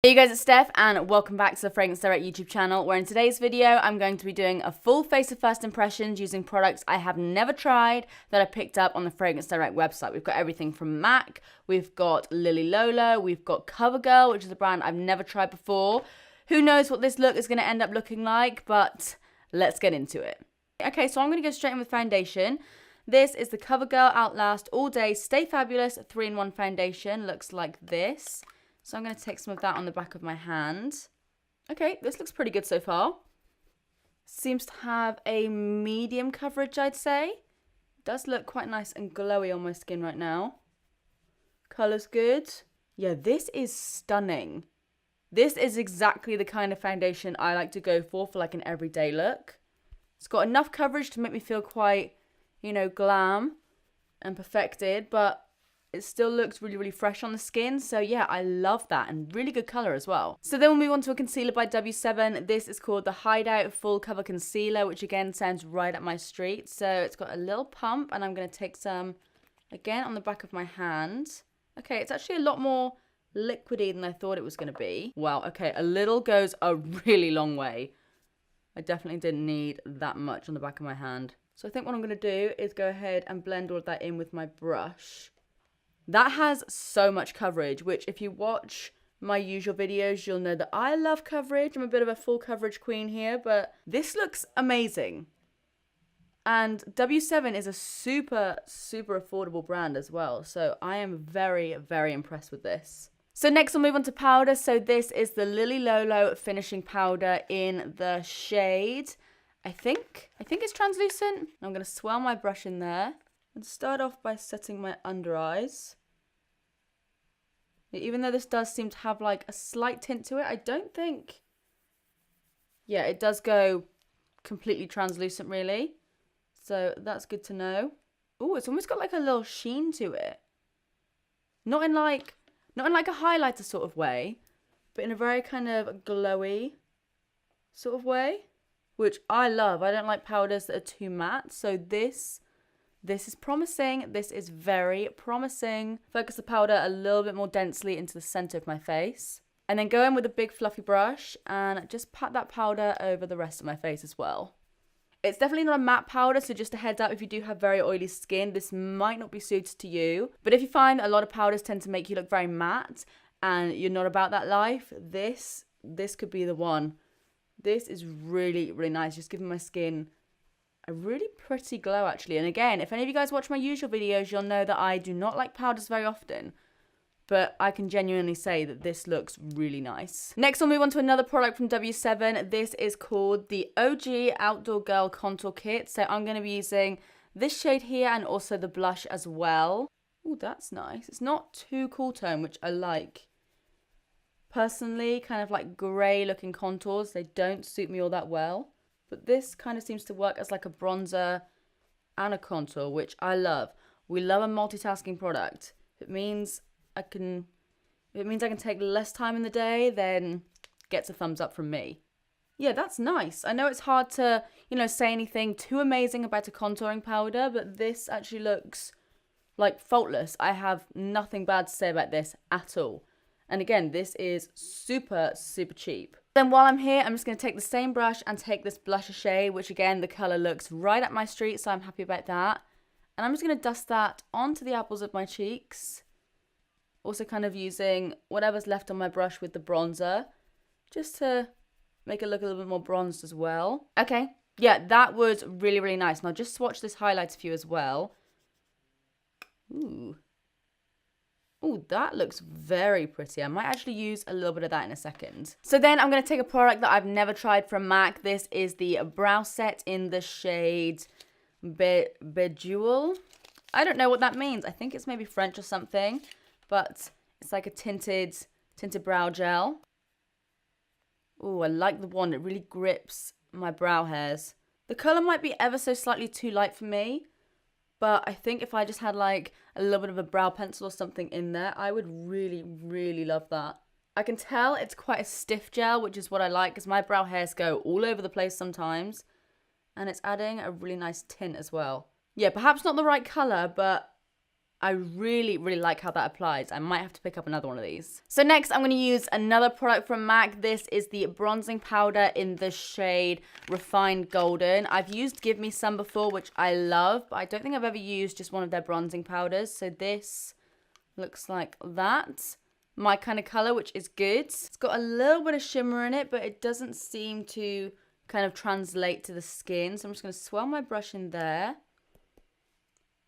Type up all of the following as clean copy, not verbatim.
Hey you guys, it's Steph and welcome back to the Fragrance Direct YouTube channel, where in today's video I'm going to be doing a full face of first impressions using products I have never tried that I picked up on the Fragrance Direct website. We've got everything from MAC, we've got Lily Lolo, we've got CoverGirl, which is a brand I've never tried before. Who knows what this look is going to end up looking like, but let's get into it. Okay, so I'm going to go straight in with foundation. This is the CoverGirl Outlast All Day Stay Fabulous 3-in-1 foundation. Looks like this. So I'm going to take some of that on the back of my hand. Okay, this looks pretty good so far. Seems to have a medium coverage, I'd say. Does look quite nice and glowy on my skin right now. Colour's good. Yeah, this is stunning. This is exactly the kind of foundation I like to go for like an everyday look. It's got enough coverage to make me feel quite, you know, glam and perfected, but it still looks really, really fresh on the skin. So yeah, I love that, and really good colour as well. So then we'll move on to a concealer by W7. This is called the Hideout Full Cover Concealer, which again sounds right up my street. So it's got a little pump, and I'm going to take some, again, on the back of my hand. Okay, it's actually a lot more liquidy than I thought it was going to be. Wow, okay, a little goes a really long way. I definitely didn't need that much on the back of my hand. So I think what I'm going to do is go ahead and blend all of that in with my brush. That has so much coverage, which if you watch my usual videos, you'll know that I love coverage. I'm a bit of a full coverage queen here, but this looks amazing. And W7 is a super, super affordable brand as well. So I am very, very impressed with this. So next we'll move on to powder. So this is the Lily Lolo finishing powder in the shade, I think it's translucent. I'm going to swirl my brush in there and start off by setting my under eyes. Even though this does seem to have like a slight tint to it, I don't think... Yeah, it does go completely translucent really. So that's good to know. Oh, it's almost got like a little sheen to it. Not in like a highlighter sort of way, but in a very kind of glowy sort of way, which I love. I don't like powders that are too matte, so this is promising. This is very promising. Focus the powder a little bit more densely into the center of my face. And then go in with a big fluffy brush and just pat that powder over the rest of my face as well. It's definitely not a matte powder, so just a heads up, if you do have very oily skin, this might not be suited to you. But if you find a lot of powders tend to make you look very matte and you're not about that life, this could be the one. This is really, really nice. Just giving my skin a really pretty glow actually. And again, if any of you guys watch my usual videos, you'll know that I do not like powders very often, but I can genuinely say that this looks really nice. Next we'll move on to another product from W7. This is called the OG Outdoor Girl Contour Kit. So I'm going to be using this shade here and also the blush as well. Oh, that's nice. It's not too cool tone, which I like. Personally, kind of like grey looking contours, they don't suit me all that well. But this kind of seems to work as like a bronzer and a contour, which I love. We love a multitasking product. If it means I can take less time in the day, then gets a thumbs up from me. Yeah, that's nice. I know it's hard to, you know, say anything too amazing about a contouring powder, but this actually looks like faultless. I have nothing bad to say about this at all. And again, this is super, super cheap. Then while I'm here, I'm just going to take the same brush and take this blusher shade, which again, the colour looks right up my street, so I'm happy about that. And I'm just going to dust that onto the apples of my cheeks. Also kind of using whatever's left on my brush with the bronzer, just to make it look a little bit more bronzed as well. Okay, yeah, that was really, really nice. Now just swatch this highlighter for you as well. Ooh. Oh, that looks very pretty. I might actually use a little bit of that in a second. So then I'm going to take a product that I've never tried from MAC. This is the brow set in the shade Bejewel. I don't know what that means. I think it's maybe French or something, but it's like a tinted brow gel. Oh, I like the one. It really grips my brow hairs. The colour might be ever so slightly too light for me, but I think if I just had like a little bit of a brow pencil or something in there, I would really, really love that. I can tell it's quite a stiff gel, which is what I like because my brow hairs go all over the place sometimes. And it's adding a really nice tint as well. Yeah, perhaps not the right colour, but I really, really like how that applies. I might have to pick up another one of these. So next, I'm going to use another product from MAC. This is the bronzing powder in the shade Refined Golden. I've used Give Me Some before, which I love, but I don't think I've ever used just one of their bronzing powders. So this looks like that. My kind of color, which is good. It's got a little bit of shimmer in it, but it doesn't seem to kind of translate to the skin. So I'm just going to swirl my brush in there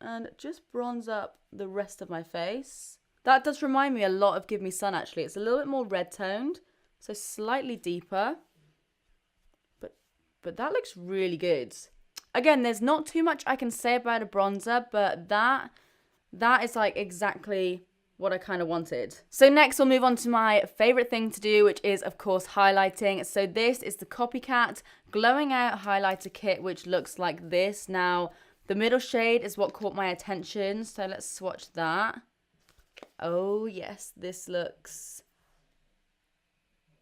and just bronze up the rest of my face. That does remind me a lot of Give Me Sun, actually. It's a little bit more red toned, so slightly deeper. But that looks really good. Again, there's not too much I can say about a bronzer, but that is like exactly what I kind of wanted. So next we'll move on to my favorite thing to do, which is of course highlighting. So this is the Copycat Glowing Out Highlighter Kit, which looks like this. Now, the middle shade is what caught my attention, so let's swatch that. Oh yes, this looks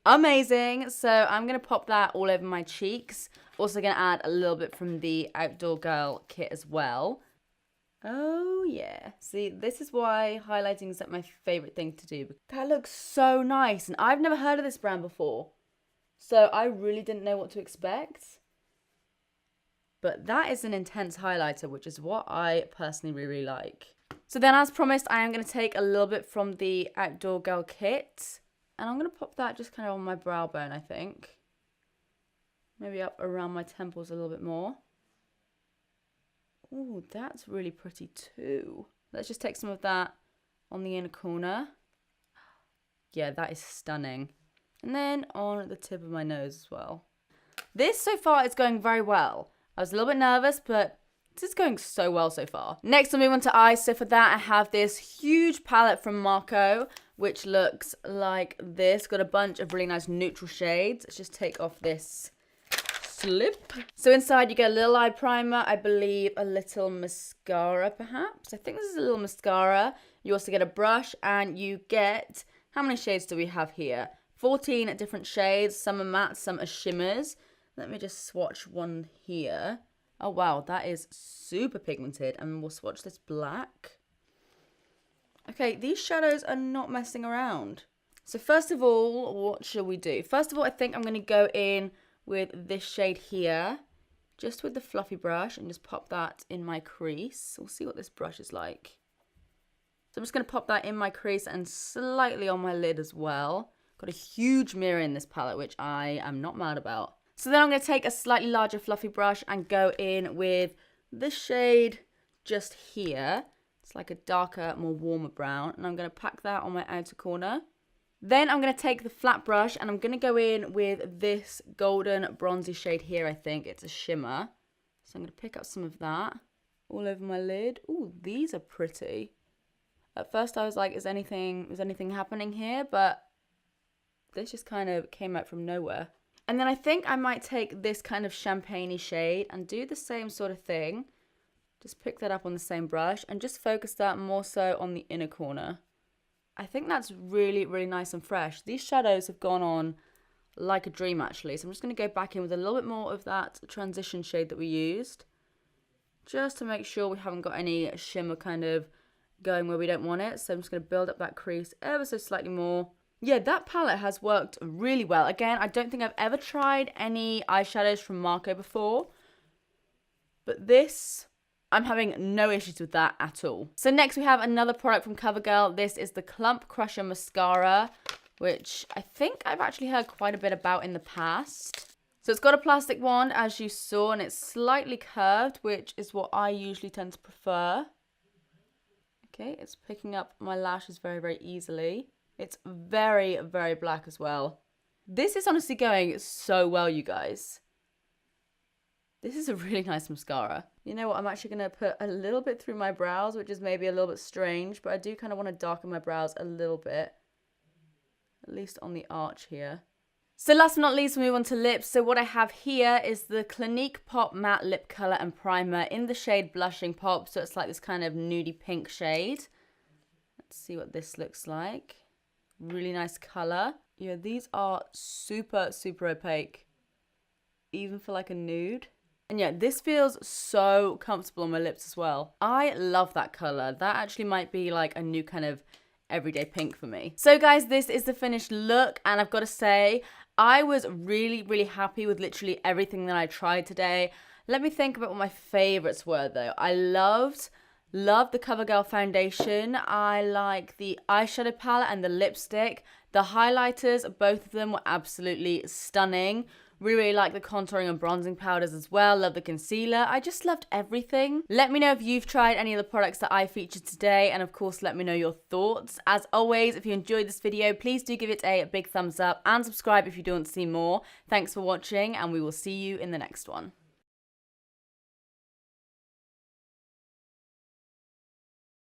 amazing. So I'm going to pop that all over my cheeks. Also going to add a little bit from the Outdoor Girl kit as well. Oh yeah, see, this is why highlighting is like my favorite thing to do. That looks so nice, and I've never heard of this brand before, so I really didn't know what to expect. But that is an intense highlighter, which is what I personally really like. So then, as promised, I am going to take a little bit from the Outdoor Girl kit, and I'm going to pop that just kind of on my brow bone, I think. Maybe up around my temples a little bit more. Oh, that's really pretty too. Let's just take some of that on the inner corner. Yeah, that is stunning. And then on the tip of my nose as well. This so far is going very well. I was a little bit nervous, but this is going so well so far. Next, I'll move on to eyes. So for that, I have this huge palette from Marco, which looks like this. Got a bunch of really nice neutral shades. Let's just take off this slip. So inside you get a little eye primer, I believe a little mascara perhaps. I think this is a little mascara. You also get a brush and you get, how many shades do we have here? 14 different shades. Some are matte, some are shimmers. Let me just swatch one here. Oh wow, that is super pigmented. And we'll swatch this black. Okay, these shadows are not messing around. So first of all, what shall we do? First of all, I think I'm going to go in with this shade here, just with the fluffy brush, and just pop that in my crease. We'll see what this brush is like. So I'm just going to pop that in my crease and slightly on my lid as well. Got a huge mirror in this palette, which I am not mad about. So then I'm going to take a slightly larger fluffy brush and go in with this shade just here. It's like a darker, more warmer brown, and I'm going to pack that on my outer corner. Then I'm going to take the flat brush and I'm going to go in with this golden bronzy shade here, I think. It's a shimmer. So I'm going to pick up some of that all over my lid. Ooh, these are pretty. At first I was like, is anything happening here? But this just kind of came out from nowhere. And then I think I might take this kind of champagne-y shade and do the same sort of thing. Just pick that up on the same brush and just focus that more so on the inner corner. I think that's really, really nice and fresh. These shadows have gone on like a dream, actually. So I'm just going to go back in with a little bit more of that transition shade that we used, just to make sure we haven't got any shimmer kind of going where we don't want it. So I'm just going to build up that crease ever so slightly more. Yeah, that palette has worked really well. Again, I don't think I've ever tried any eyeshadows from Marco before, but this, I'm having no issues with that at all. So next we have another product from CoverGirl. This is the Clump Crusher Mascara, which I think I've actually heard quite a bit about in the past. So it's got a plastic wand, as you saw, and it's slightly curved, which is what I usually tend to prefer. Okay, it's picking up my lashes very, very easily. It's very, very black as well. This is honestly going so well, you guys. This is a really nice mascara. You know what, I'm actually going to put a little bit through my brows, which is maybe a little bit strange, but I do kind of want to darken my brows a little bit. At least on the arch here. So last but not least, we move on to lips. So what I have here is the Clinique Pop Matte Lip Color and Primer in the shade Blushing Pop. So it's like this kind of nudie pink shade. Let's see what this looks like. Really nice color. Yeah, these are super, super opaque. Even for like a nude. And yeah, this feels so comfortable on my lips as well. I love that color. That actually might be like a new kind of everyday pink for me. So guys, this is the finished look, and I've got to say, I was really, really happy with literally everything that I tried today. Let me think about what my favorites were though. I loved the CoverGirl foundation. I like the eyeshadow palette and the lipstick. The highlighters, both of them were absolutely stunning. Really like the contouring and bronzing powders as well. Love the concealer. I just loved everything. Let me know if you've tried any of the products that I featured today, and of course let me know your thoughts. As always, if you enjoyed this video, please do give it a big thumbs up and subscribe if you do want to see more. Thanks for watching, and we will see you in the next one.